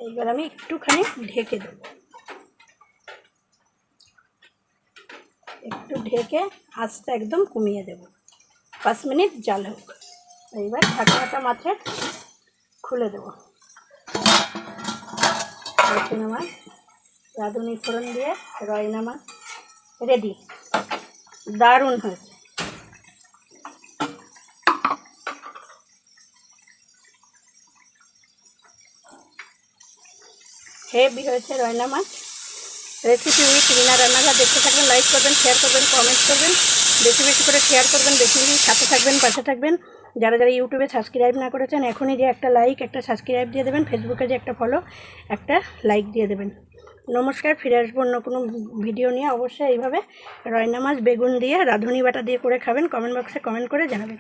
এইবার আমি একটুখানি ঢেকে দেব, একটু ঢেকে আঁচটা একদম কমিয়ে দেব, 5 মিনিট জাল হোক। এইবার ঢাকনাটা মাছে খুলে দেব। দেখুন আমার রাঁধুনি ফোড়ন দিয়ে রয়না মাছ রেডি, দারুণ হয়েছে। হেভি হয়েছে রয়না মাছ রেসিপি উইথ রিনা রান্নাঘর। দেখতে থাকবেন, লাইক করবেন, শেয়ার করবেন, কমেন্ট করবেন, বেশি বেশি করে শেয়ার করবেন, বেশি বেশি সাথে থাকবেন, পাশে থাকবেন। যারা যারা ইউটিউবে সাবস্ক্রাইব না করেছেন এখনই যে একটা লাইক, একটা সাবস্ক্রাইব দিয়ে দেবেন, ফেসবুকে যে একটা ফলো, একটা লাইক দিয়ে দেবেন। নমস্কার, ফিরে আসবো অন্য কোনো ভিডিও নিয়ে। অবশ্যই এইভাবে রয়না মাছ বেগুন দিয়ে রাঁধুনি বাটা দিয়ে করে খাবেন। কমেন্ট বক্সে কমেন্ট করে জানাবেন।